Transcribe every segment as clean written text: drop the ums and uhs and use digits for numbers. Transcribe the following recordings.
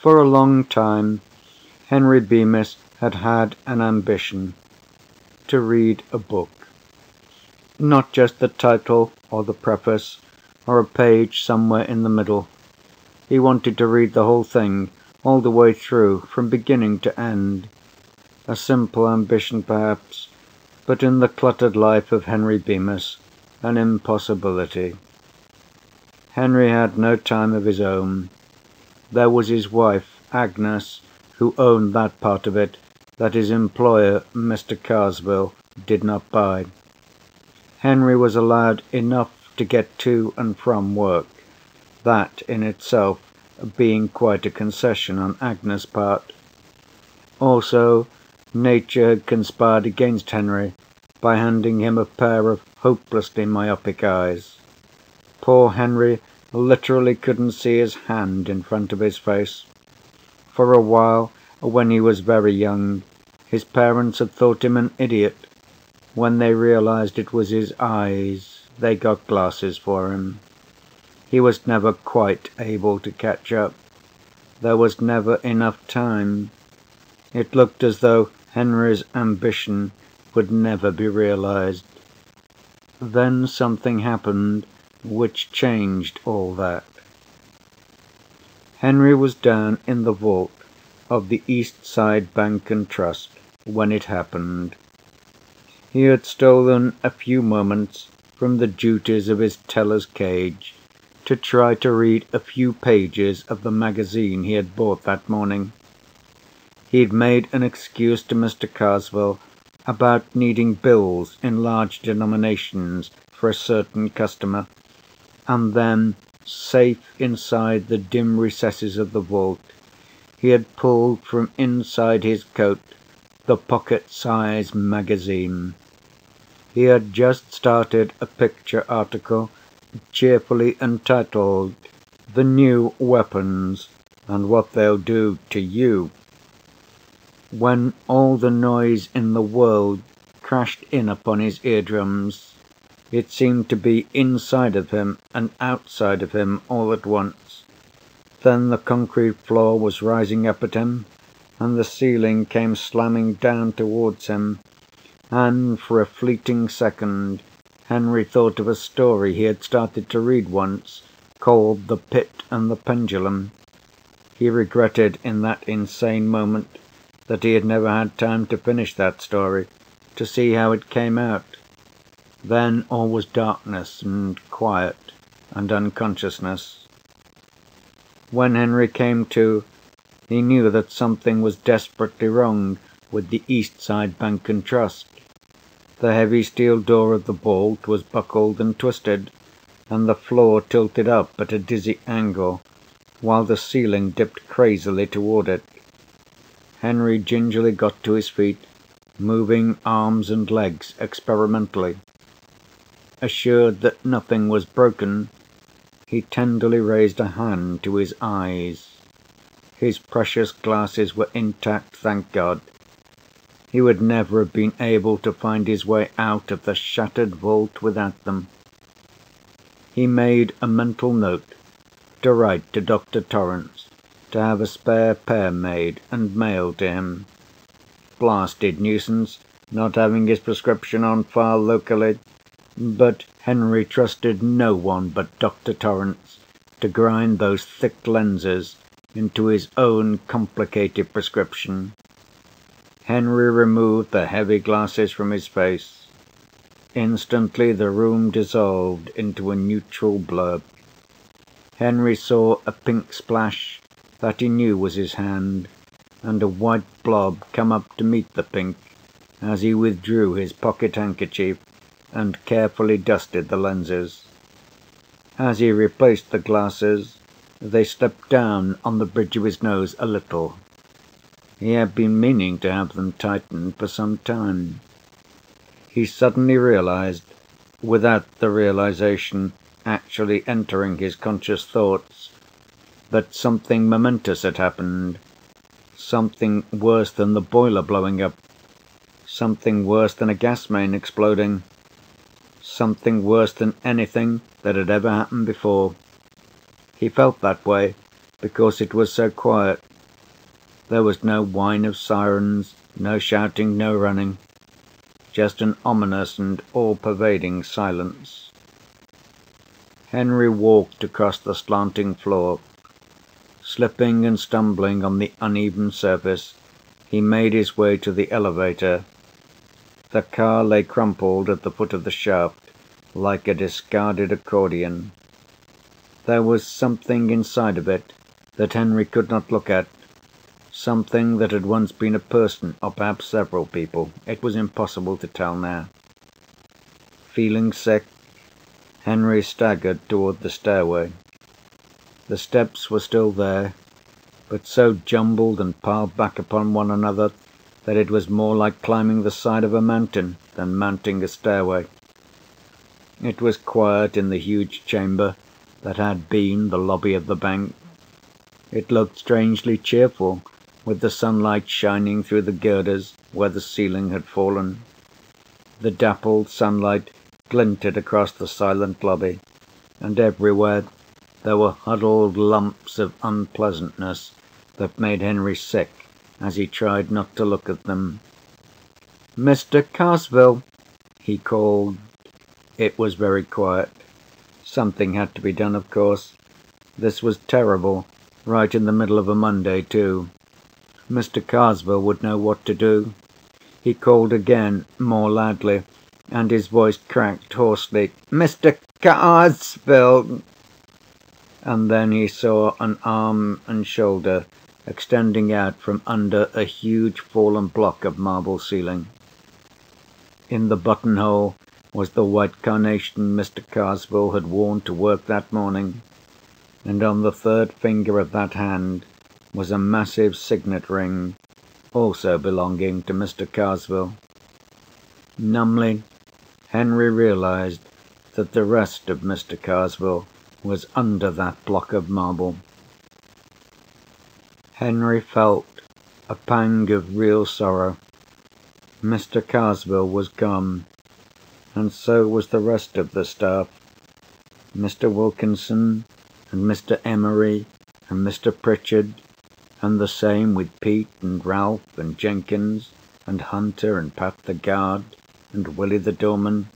For a long time, Henry Bemis had had an ambition: to read a book. Not just the title or the preface or a page somewhere in the middle. He wanted to read the whole thing, all the way through, from beginning to end. A simple ambition, perhaps, but in the cluttered life of Henry Bemis, an impossibility. Henry had no time of his own. There was his wife, Agnes, who owned that part of it that his employer, Mr. Carsville, did not buy. Henry was allowed enough to get to and from work, that in itself being quite a concession on Agnes' part. Also, nature had conspired against Henry by handing him a pair of hopelessly myopic eyes. Poor Henry literally couldn't see his hand in front of his face. For a while, when he was very young, his parents had thought him an idiot. When they realized it was his eyes, they got glasses for him. He was never quite able to catch up. There was never enough time. It looked as though Henry's ambition would never be realized. Then something happened which changed all that. Henry was down in the vault of the East Side Bank and Trust when it happened. He had stolen a few moments from the duties of his teller's cage to try to read a few pages of the magazine he had bought that morning. He'd made an excuse to Mr. Carsville about needing bills in large denominations for a certain customer, and then, safe inside the dim recesses of the vault, he had pulled from inside his coat the pocket-size magazine. He had just started a picture article cheerfully entitled "The New Weapons and What They'll Do to You," when all the noise in the world crashed in upon his eardrums. It seemed to be inside of him and outside of him all at once. Then the concrete floor was rising up at him, and the ceiling came slamming down towards him, and for a fleeting second Henry thought of a story he had started to read once, called The Pit and the Pendulum. He regretted in that insane moment that he had never had time to finish that story, to see how it came out. Then all was darkness and quiet and unconsciousness. When Henry came to, he knew that something was desperately wrong with the East Side Bank and Trust. The heavy steel door of the vault was buckled and twisted, and the floor tilted up at a dizzy angle, while the ceiling dipped crazily toward it. Henry gingerly got to his feet, moving arms and legs experimentally. Assured that nothing was broken, he tenderly raised a hand to his eyes. His precious glasses were intact, thank God. He would never have been able to find his way out of the shattered vault without them. He made a mental note to write to Dr. Torrance to have a spare pair made and mailed to him. Blasted nuisance, not having his prescription on file locally, but Henry trusted no one but Dr. Torrance to grind those thick lenses into his own complicated prescription. Henry removed the heavy glasses from his face. Instantly the room dissolved into a neutral blur. Henry saw a pink splash that he knew was his hand, and a white blob come up to meet the pink as he withdrew his pocket handkerchief and carefully dusted the lenses. As he replaced the glasses, they slipped down on the bridge of his nose a little. He had been meaning to have them tightened for some time. He suddenly realized, without the realization actually entering his conscious thoughts, that something momentous had happened. Something worse than the boiler blowing up. Something worse than a gas main exploding. Something worse than anything that had ever happened before. He felt that way because it was so quiet. There was no whine of sirens, no shouting, no running. Just an ominous and all-pervading silence. Henry walked across the slanting floor. Slipping and stumbling on the uneven surface, he made his way to the elevator. The car lay crumpled at the foot of the shaft, like a discarded accordion. There was something inside of it that Henry could not look at. Something that had once been a person, or perhaps several people. It was impossible to tell now. Feeling sick, Henry staggered toward the stairway. The steps were still there, but so jumbled and piled back upon one another that it was more like climbing the side of a mountain than mounting a stairway. It was quiet in the huge chamber that had been the lobby of the bank. It looked strangely cheerful, with the sunlight shining through the girders where the ceiling had fallen. The dappled sunlight glinted across the silent lobby, and everywhere there were huddled lumps of unpleasantness that made Henry sick as he tried not to look at them. "Mr. Carsville," he called. It was very quiet. Something had to be done, of course. This was terrible, right in the middle of a Monday, too. Mr. Carsville would know what to do. He called again, more loudly, and his voice cracked hoarsely. "Mr. Carsville!" And then he saw an arm and shoulder extending out from under a huge fallen block of marble ceiling. In the buttonhole was the white carnation Mr. Carsville had worn to work that morning, and on the third finger of that hand was a massive signet ring, also belonging to Mr. Carsville. Numbly, Henry realized that the rest of Mr. Carsville was under that block of marble. Henry felt a pang of real sorrow. Mr. Carsville was gone, and so was the rest of the staff. Mr. Wilkinson and Mr. Emery and Mr. Pritchard, and the same with Pete and Ralph and Jenkins and Hunter and Pat the guard and Willie the doorman.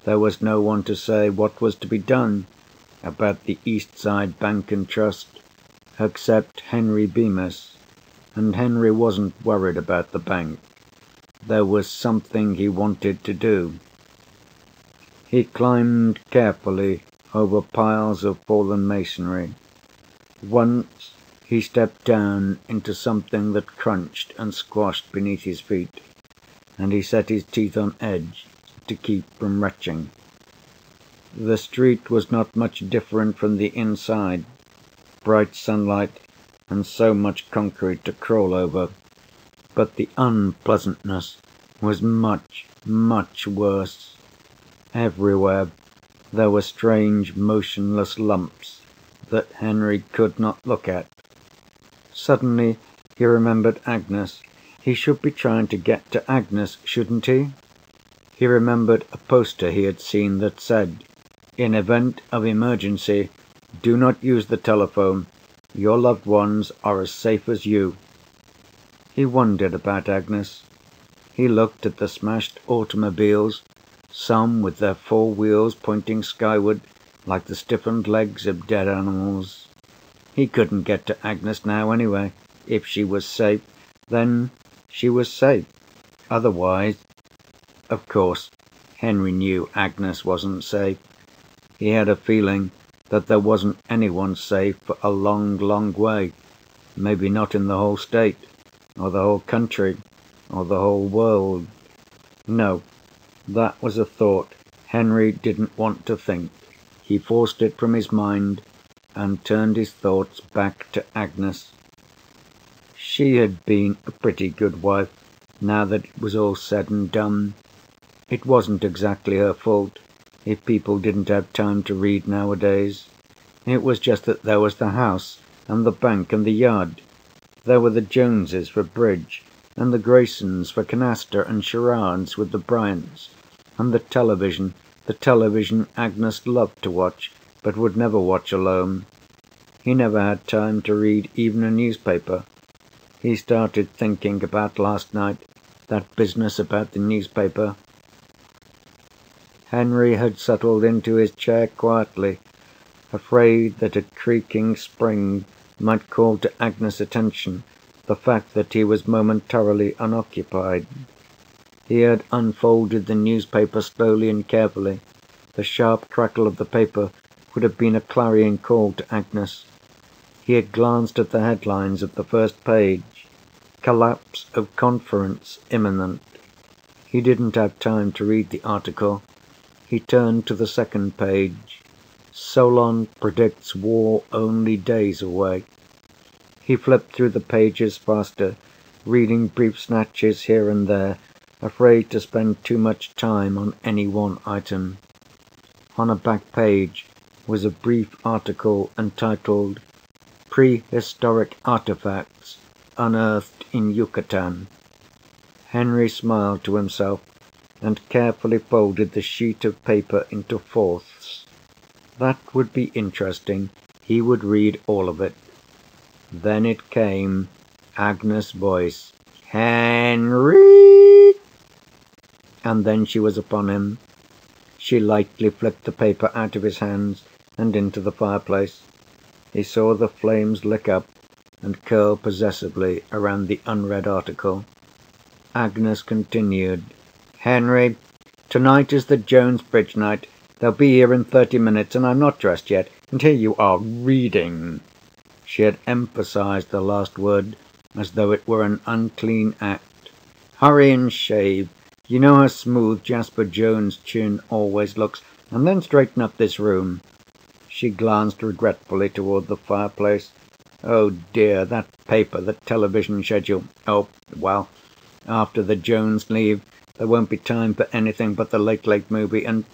There was no one to say what was to be done about the East Side Bank and Trust, except Henry Bemis, and Henry wasn't worried about the bank. There was something he wanted to do. He climbed carefully over piles of fallen masonry. Once he stepped down into something that crunched and squashed beneath his feet, and he set his teeth on edge to keep from retching. The street was not much different from the inside. Bright sunlight and so much concrete to crawl over. But the unpleasantness was much, much worse. Everywhere there were strange motionless lumps that Henry could not look at. Suddenly he remembered Agnes. He should be trying to get to Agnes, shouldn't he? He remembered a poster he had seen that said, "In event of emergency, do not use the telephone. Your loved ones are as safe as you." He wondered about Agnes. He looked at the smashed automobiles, some with their four wheels pointing skyward like the stiffened legs of dead animals. He couldn't get to Agnes now anyway. If she was safe, then she was safe. Otherwise, of course, Henry knew Agnes wasn't safe. He had a feeling that there wasn't anyone safe for a long, long way. Maybe not in the whole state, or the whole country, or the whole world. No, that was a thought Henry didn't want to think. He forced it from his mind and turned his thoughts back to Agnes. She had been a pretty good wife, now that it was all said and done. It wasn't exactly her fault if people didn't have time to read nowadays. It was just that there was the house, and the bank, and the yard. There were the Joneses for bridge, and the Graysons for canasta and charades with the Bryants, and the television Agnes loved to watch, but would never watch alone. He never had time to read even a newspaper. He started thinking about last night, that business about the newspaper. Henry had settled into his chair quietly, afraid that a creaking spring might call to Agnes' attention the fact that he was momentarily unoccupied. He had unfolded the newspaper slowly and carefully. The sharp crackle of the paper would have been a clarion call to Agnes. He had glanced at the headlines of the first page. Collapse of conference imminent. He didn't have time to read the article. He turned to the second page. Solon predicts war only days away. He flipped through the pages faster, reading brief snatches here and there, afraid to spend too much time on any one item. On a back page was a brief article entitled Prehistoric Artifacts Unearthed in Yucatan. Henry smiled to himself and carefully folded the sheet of paper into fourths. That would be interesting. He would read all of it. Then it came, Agnes' voice. "Henry!" And then she was upon him. She lightly flicked the paper out of his hands and into the fireplace. He saw the flames lick up and curl possessively around the unread article. Agnes continued. "Henry, tonight is the Jones Bridge night. They'll be here in 30 minutes, and I'm not dressed yet, and here you are reading." She had emphasized the last word as though it were an unclean act. "Hurry and shave. You know how smooth Jasper Jones' chin always looks, and then straighten up this room." She glanced regretfully toward the fireplace. "Oh dear, that paper, the television schedule. Oh, well, after the Jones leave, there won't be time for anything but the Late Late movie, and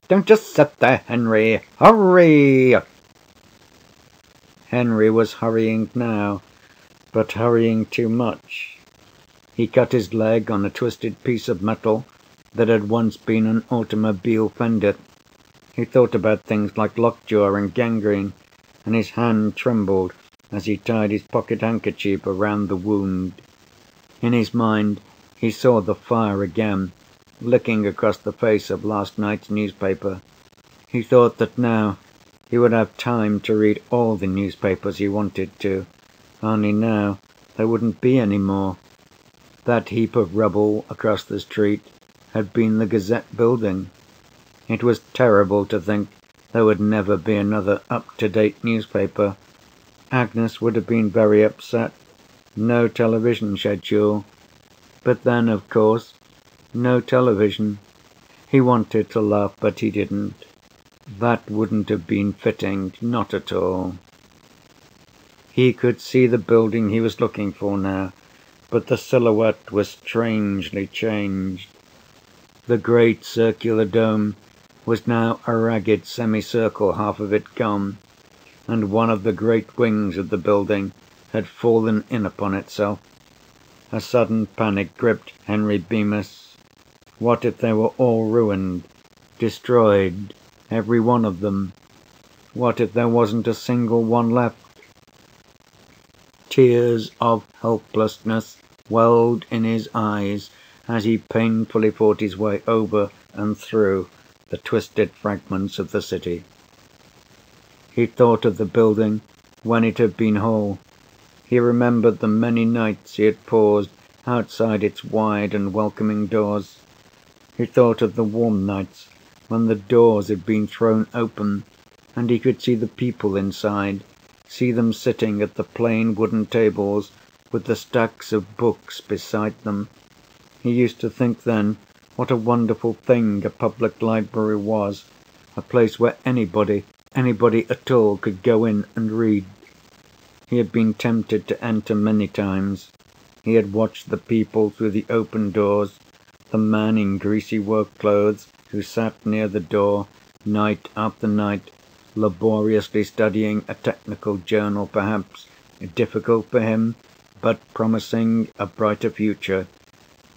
don't just sit there, Henry. Hurry!" Henry was hurrying now, but hurrying too much. He cut his leg on a twisted piece of metal that had once been an automobile fender. He thought about things like lockjaw and gangrene, and his hand trembled as he tied his pocket handkerchief around the wound. In his mind he saw the fire again, licking across the face of last night's newspaper. He thought that now he would have time to read all the newspapers he wanted to, only now there wouldn't be any more. That heap of rubble across the street had been the Gazette building. It was terrible to think there would never be another up-to-date newspaper. Agnes would have been very upset. No television schedule. But then, of course, no television. He wanted to laugh, but he didn't. That wouldn't have been fitting, not at all. He could see the building he was looking for now, but the silhouette was strangely changed. The great circular dome was now a ragged semicircle, half of it gone, and one of the great wings of the building had fallen in upon itself. A sudden panic gripped Henry Bemis. What if they were all ruined, destroyed, every one of them? What if there wasn't a single one left? Tears of helplessness welled in his eyes as he painfully fought his way over and through the twisted fragments of the city. He thought of the building when it had been whole. He remembered the many nights he had paused outside its wide and welcoming doors. He thought of the warm nights when the doors had been thrown open and he could see the people inside, see them sitting at the plain wooden tables with the stacks of books beside them. He used to think then what a wonderful thing a public library was, a place where anybody at all could go in and read. He had been tempted to enter many times. He had watched the people through the open doors, the man in greasy work clothes who sat near the door, night after night, laboriously studying a technical journal, perhaps difficult for him, but promising a brighter future.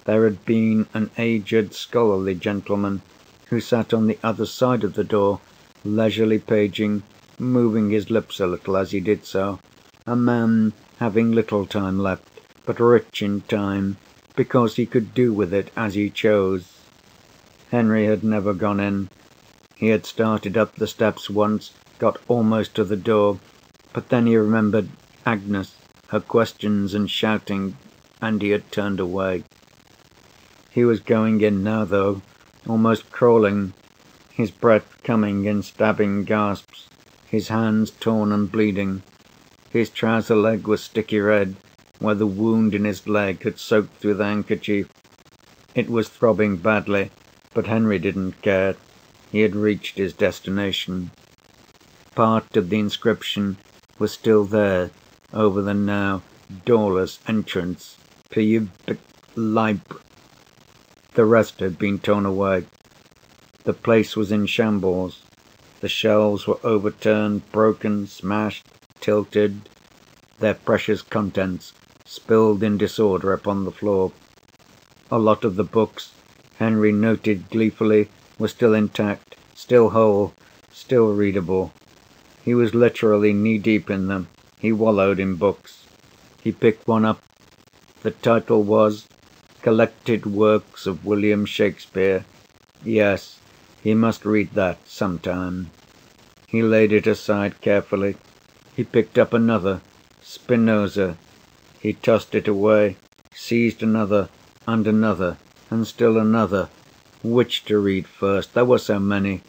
There had been an aged, scholarly gentleman who sat on the other side of the door, leisurely paging, moving his lips a little as he did so, a man having little time left, but rich in time, because he could do with it as he chose. Henry had never gone in. He had started up the steps once, got almost to the door, but then he remembered Agnes, her questions and shouting, and he had turned away. He was going in now, though, almost crawling, his breath coming in stabbing gasps, his hands torn and bleeding. His trouser leg was sticky red, where the wound in his leg had soaked through the handkerchief. It was throbbing badly, but Henry didn't care. He had reached his destination. Part of the inscription was still there, over the now doorless entrance. Pib Leib. The rest had been torn away. The place was in shambles. The shelves were overturned, broken, smashed, tilted, their precious contents spilled in disorder upon the floor. A lot of the books, Henry noted gleefully, were still intact, still whole, still readable. He was literally knee-deep in them. He wallowed in books. He picked one up. The title was Collected Works of William Shakespeare. Yes, he must read that sometime. He laid it aside carefully. He picked up another, Spinoza. He tossed it away, seized another, and still another. Which to read first? There were so many.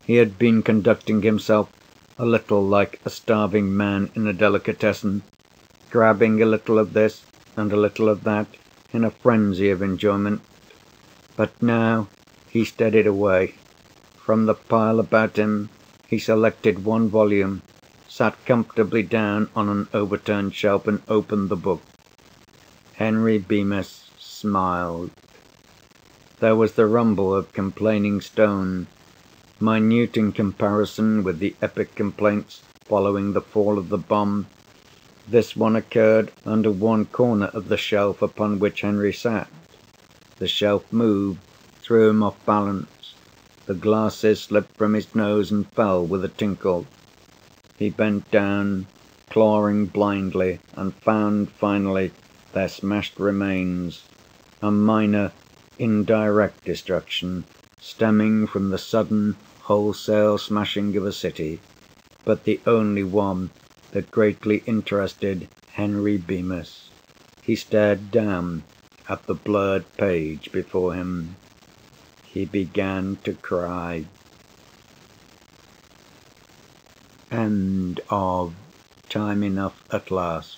He had been conducting himself a little like a starving man in a delicatessen, grabbing a little of this and a little of that in a frenzy of enjoyment. But now he steadied away. From the pile about him he selected one volume, sat comfortably down on an overturned shelf and opened the book. Henry Bemis smiled. There was the rumble of complaining stone, minute in comparison with the epic complaints following the fall of the bomb. This one occurred under one corner of the shelf upon which Henry sat. The shelf moved, threw him off balance. The glasses slipped from his nose and fell with a tinkle. He bent down, clawing blindly, and found finally their smashed remains, a minor, indirect destruction stemming from the sudden, wholesale smashing of a city, but the only one that greatly interested Henry Bemis. He stared down at the blurred page before him. He began to cry. End of Time Enough at Last.